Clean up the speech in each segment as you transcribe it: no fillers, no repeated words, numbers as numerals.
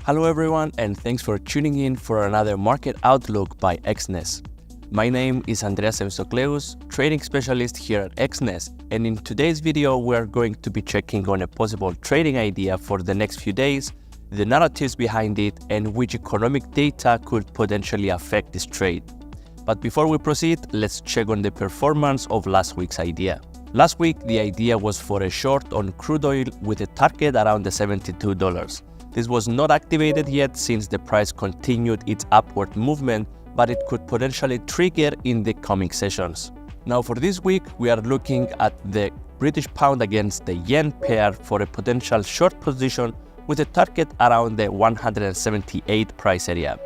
Hello everyone, and thanks for tuning in for another market outlook by XNES. My name is Andreas Semstokleus, trading specialist here at XNES, and in today's video we're going to be checking on a possible trading idea for the next few days, the narratives behind it, and which economic data could potentially affect this trade. But before we proceed, let's check on the performance of last week's idea. Last week, the idea was for a short on crude oil with a target around the $72. This was not activated yet since the price continued its upward movement, but it could potentially trigger in the coming sessions. Now for this week, we are looking at the British pound against the yen pair for a potential short position with a target around the 178 price area.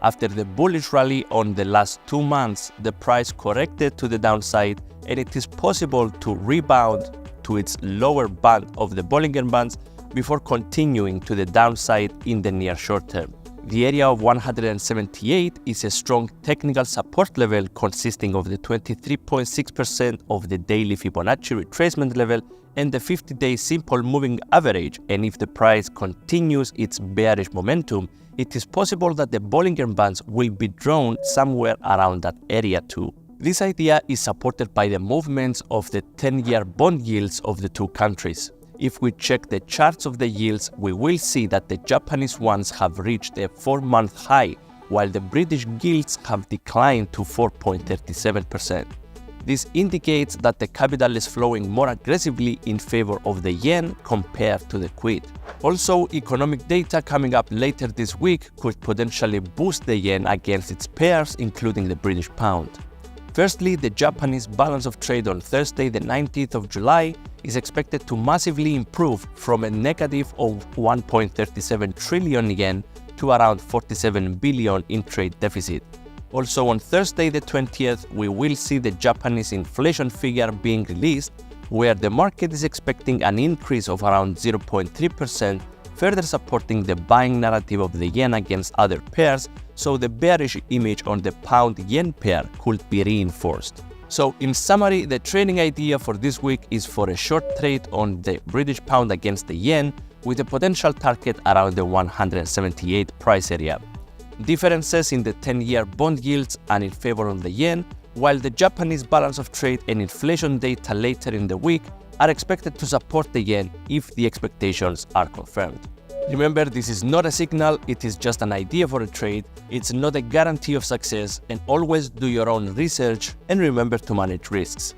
After the bullish rally on the last 2 months, the price corrected to the downside, and it is possible to rebound to its lower band of the Bollinger Bands before continuing to the downside in the near short term. The area of 178 is a strong technical support level consisting of the 23.6% of the daily Fibonacci retracement level and the 50-day simple moving average, and if the price continues its bearish momentum, it is possible that the Bollinger Bands will be drawn somewhere around that area too. This idea is supported by the movements of the 10-year bond yields of the two countries. If we check the charts of the yields, we will see that the Japanese ones have reached a 4-month high, while the British yields have declined to 4.37%. This indicates that the capital is flowing more aggressively in favor of the yen compared to the quid. Also, economic data coming up later this week could potentially boost the yen against its pairs, including the British pound. Firstly, the Japanese balance of trade on Thursday, the 19th of July, is expected to massively improve from a negative of 1.37 trillion yen to around 47 billion in trade deficit. Also on Thursday, the 20th, we will see the Japanese inflation figure being released, where the market is expecting an increase of around 0.3%, further supporting the buying narrative of the yen against other pairs, so the bearish image on the pound-yen pair could be reinforced. So in summary, the trading idea for this week is for a short trade on the British pound against the yen with a potential target around the 178 price area. Differences in the 10-year bond yields and in favor of the yen, while the Japanese balance of trade and inflation data later in the week are expected to support the yen if the expectations are confirmed. Remember, this is not a signal, it is just an idea for a trade, it's not a guarantee of success, and always do your own research and remember to manage risks.